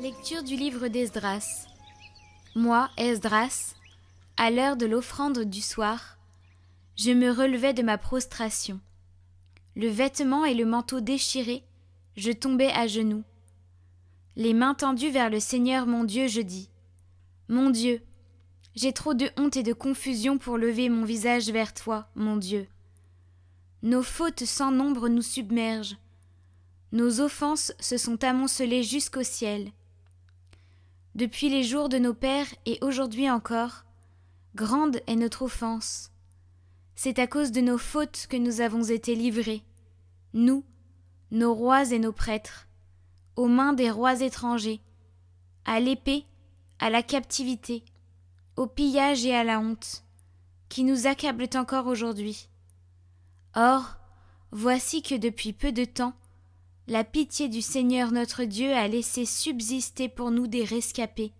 Lecture du livre d'Esdras. Moi, Esdras, à l'heure de l'offrande du soir, je me relevais de ma prostration. Le vêtement et le manteau déchirés, je tombais à genoux. Les mains tendues vers le Seigneur mon Dieu, je dis : Mon Dieu, j'ai trop de honte et de confusion pour lever mon visage vers toi, mon Dieu. Nos fautes sans nombre nous submergent. Nos offenses se sont amoncelées jusqu'au ciel. Depuis les jours de nos pères et aujourd'hui encore, grande est notre offense. C'est à cause de nos fautes que nous avons été livrés, nous, nos rois et nos prêtres, aux mains des rois étrangers, à l'épée, à la captivité, au pillage et à la honte, qui nous accablent encore aujourd'hui. Or, voici que depuis peu de temps, la pitié du Seigneur notre Dieu a laissé subsister pour nous des rescapés,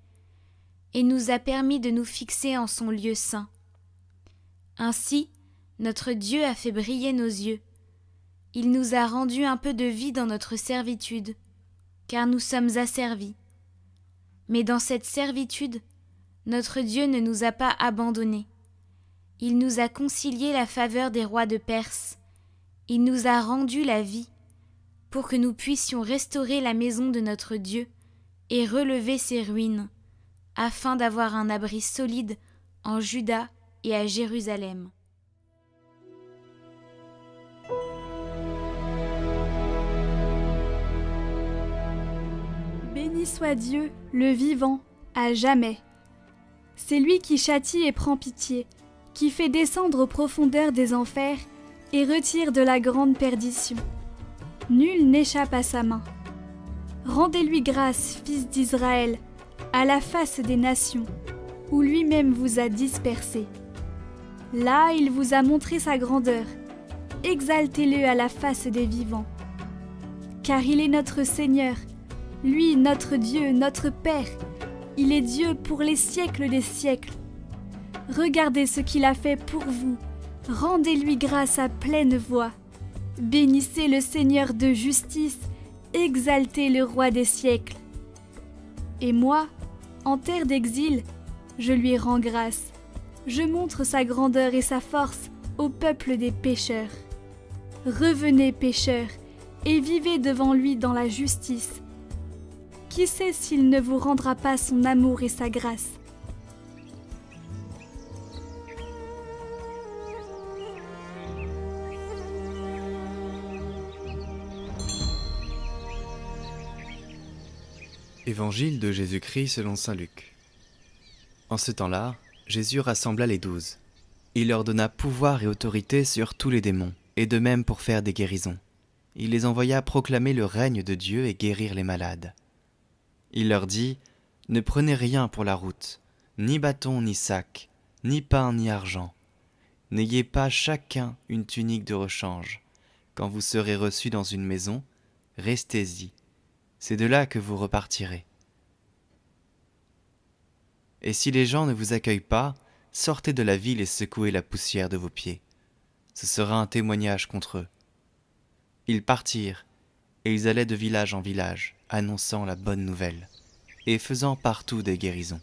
et nous a permis de nous fixer en son lieu saint. Ainsi, notre Dieu a fait briller nos yeux. Il nous a rendu un peu de vie dans notre servitude, car nous sommes asservis. Mais dans cette servitude, notre Dieu ne nous a pas abandonnés. Il nous a concilié la faveur des rois de Perse. Il nous a rendu la vie, pour que nous puissions restaurer la maison de notre Dieu et relever ses ruines, afin d'avoir un abri solide en Juda et à Jérusalem. Béni soit Dieu, le vivant, à jamais. C'est lui qui châtie et prend pitié, qui fait descendre aux profondeurs des enfers et retire de la grande perdition. Nul n'échappe à sa main. Rendez-lui grâce, fils d'Israël, à la face des nations, où lui-même vous a dispersés. Là, il vous a montré sa grandeur. Exaltez-le à la face des vivants. Car il est notre Seigneur, lui, notre Dieu, notre Père. Il est Dieu pour les siècles des siècles. Regardez ce qu'il a fait pour vous. Rendez-lui grâce à pleine voix. Bénissez le Seigneur de justice, exaltez le Roi des siècles. Et moi, en terre d'exil, je lui rends grâce. Je montre sa grandeur et sa force au peuple des pécheurs. Revenez, pécheurs, et vivez devant lui dans la justice. Qui sait s'il ne vous rendra pas son amour et sa grâce ? Évangile de Jésus-Christ selon saint Luc. En ce temps-là, Jésus rassembla les 12. Il leur donna pouvoir et autorité sur tous les démons, et de même pour faire des guérisons. Il les envoya proclamer le règne de Dieu et guérir les malades. Il leur dit : ne prenez rien pour la route, ni bâton ni sac, ni pain ni argent. N'ayez pas chacun une tunique de rechange. Quand vous serez reçus dans une maison, restez-y. C'est de là que vous repartirez. Et si les gens ne vous accueillent pas, sortez de la ville et secouez la poussière de vos pieds. Ce sera un témoignage contre eux. Ils partirent, et ils allaient de village en village, annonçant la bonne nouvelle, et faisant partout des guérisons.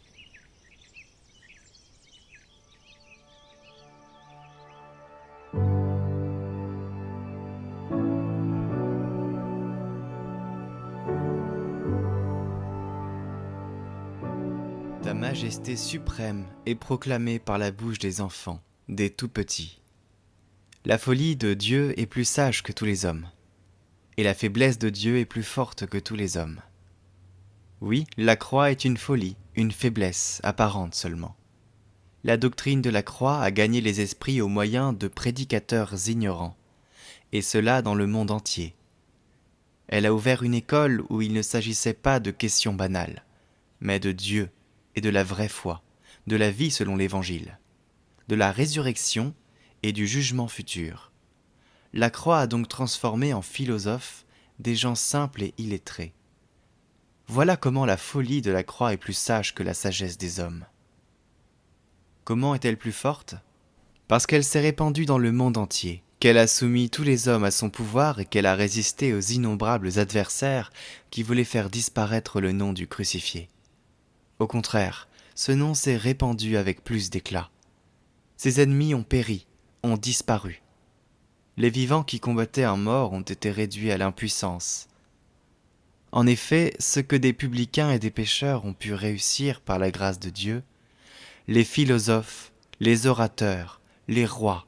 Ta majesté suprême est proclamée par la bouche des enfants, des tout-petits. La folie de Dieu est plus sage que tous les hommes, et la faiblesse de Dieu est plus forte que tous les hommes. Oui, la croix est une folie, une faiblesse apparente seulement. La doctrine de la croix a gagné les esprits au moyen de prédicateurs ignorants, et cela dans le monde entier. Elle a ouvert une école où il ne s'agissait pas de questions banales, mais de Dieu et de la vraie foi, de la vie selon l'Évangile, de la résurrection et du jugement futur. La croix a donc transformé en philosophes des gens simples et illettrés. Voilà comment la folie de la croix est plus sage que la sagesse des hommes. Comment est-elle plus forte ? Parce qu'elle s'est répandue dans le monde entier, qu'elle a soumis tous les hommes à son pouvoir et qu'elle a résisté aux innombrables adversaires qui voulaient faire disparaître le nom du crucifié. Au contraire, ce nom s'est répandu avec plus d'éclat. Ses ennemis ont péri, ont disparu. Les vivants qui combattaient un mort ont été réduits à l'impuissance. En effet, ce que des publicains et des pécheurs ont pu réussir par la grâce de Dieu, les philosophes, les orateurs, les rois,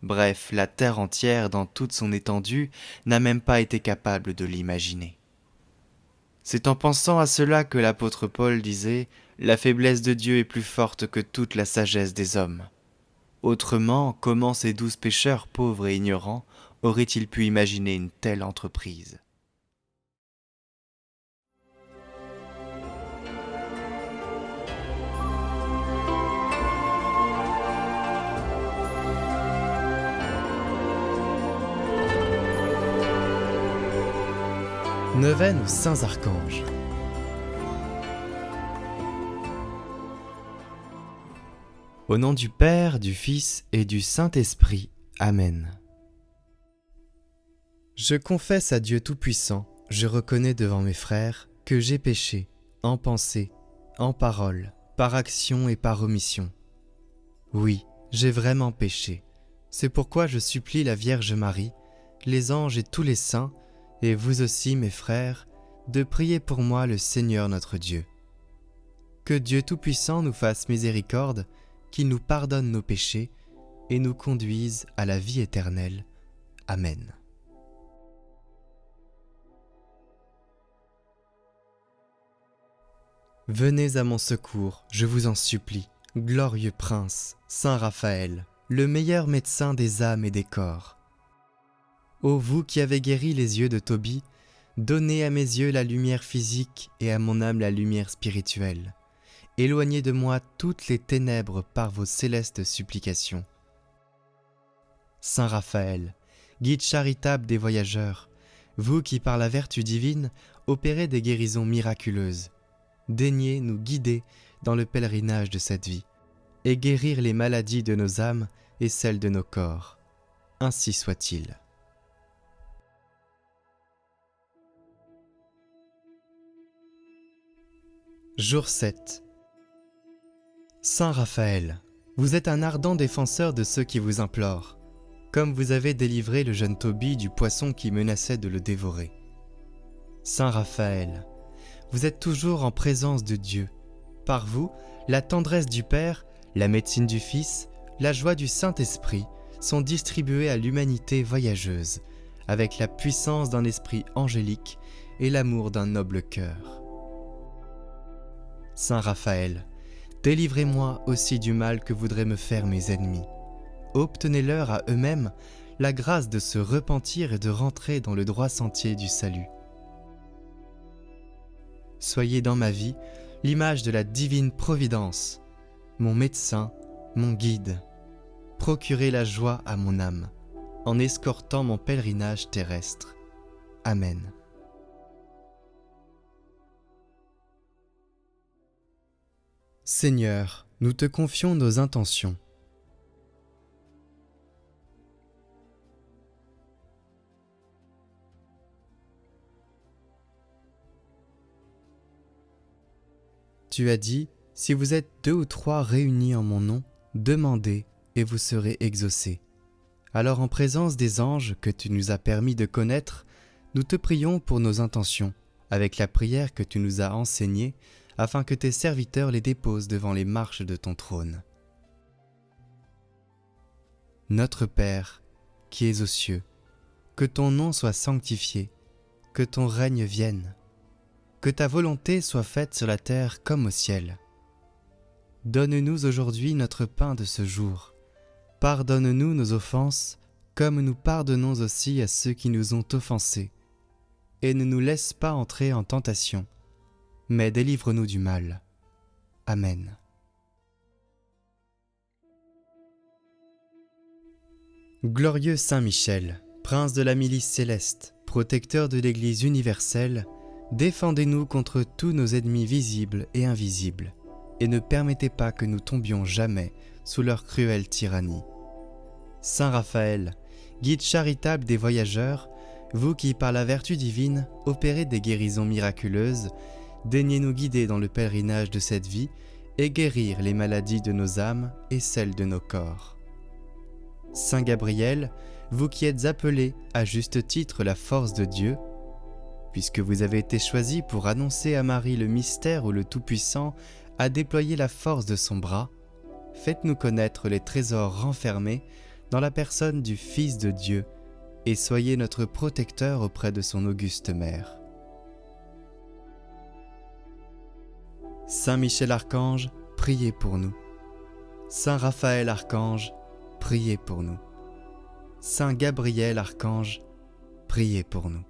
bref, la terre entière dans toute son étendue n'a même pas été capable de l'imaginer. C'est en pensant à cela que l'apôtre Paul disait « La faiblesse de Dieu est plus forte que toute la sagesse des hommes ». Autrement, comment ces 12 pécheurs pauvres et ignorants auraient-ils pu imaginer une telle entreprise ? Neuvaine aux Saints Archanges. Au nom du Père, du Fils et du Saint-Esprit. Amen. Je confesse à Dieu Tout-Puissant, je reconnais devant mes frères que j'ai péché, en pensée, en parole, par action et par omission. Oui, j'ai vraiment péché. C'est pourquoi je supplie la Vierge Marie, les anges et tous les saints, et vous aussi, mes frères, de prier pour moi le Seigneur notre Dieu. Que Dieu Tout-Puissant nous fasse miséricorde, qu'il nous pardonne nos péchés et nous conduise à la vie éternelle. Amen. Venez à mon secours, je vous en supplie, glorieux prince, Saint Raphaël, le meilleur médecin des âmes et des corps. Ô vous qui avez guéri les yeux de Tobie, donnez à mes yeux la lumière physique et à mon âme la lumière spirituelle. Éloignez de moi toutes les ténèbres par vos célestes supplications. Saint Raphaël, guide charitable des voyageurs, vous qui par la vertu divine opérez des guérisons miraculeuses, daignez nous guider dans le pèlerinage de cette vie et guérir les maladies de nos âmes et celles de nos corps. Ainsi soit-il. Jour 7. Saint Raphaël, vous êtes un ardent défenseur de ceux qui vous implorent, comme vous avez délivré le jeune Tobie du poisson qui menaçait de le dévorer. Saint Raphaël, vous êtes toujours en présence de Dieu. Par vous, la tendresse du Père, la médecine du Fils, la joie du Saint-Esprit sont distribuées à l'humanité voyageuse, avec la puissance d'un esprit angélique et l'amour d'un noble cœur. Saint Raphaël, délivrez-moi aussi du mal que voudraient me faire mes ennemis. Obtenez-leur à eux-mêmes la grâce de se repentir et de rentrer dans le droit sentier du salut. Soyez dans ma vie l'image de la divine providence, mon médecin, mon guide. Procurez la joie à mon âme, en escortant mon pèlerinage terrestre. Amen. Seigneur, nous te confions nos intentions. Tu as dit, si vous êtes 2 ou 3 réunis en mon nom, demandez et vous serez exaucés. Alors en présence des anges que tu nous as permis de connaître, nous te prions pour nos intentions, avec la prière que tu nous as enseignée, afin que tes serviteurs les déposent devant les marches de ton trône. Notre Père, qui es aux cieux, que ton nom soit sanctifié, que ton règne vienne, que ta volonté soit faite sur la terre comme au ciel. Donne-nous aujourd'hui notre pain de ce jour. Pardonne-nous nos offenses, comme nous pardonnons aussi à ceux qui nous ont offensés. et ne nous laisse pas entrer en tentation, mais délivre-nous du mal. Amen. Glorieux Saint Michel, prince de la milice céleste, protecteur de l'Église universelle, défendez-nous contre tous nos ennemis visibles et invisibles, et ne permettez pas que nous tombions jamais sous leur cruelle tyrannie. Saint Raphaël, guide charitable des voyageurs, vous qui, par la vertu divine, opérez des guérisons miraculeuses, daignez nous guider dans le pèlerinage de cette vie et guérir les maladies de nos âmes et celles de nos corps. Saint Gabriel, vous qui êtes appelé à juste titre la force de Dieu, puisque vous avez été choisi pour annoncer à Marie le mystère où le Tout-Puissant a déployé la force de son bras, faites-nous connaître les trésors renfermés dans la personne du Fils de Dieu, et soyez notre protecteur auprès de son auguste mère. Saint Michel Archange, priez pour nous. Saint Raphaël Archange, priez pour nous. Saint Gabriel Archange, priez pour nous.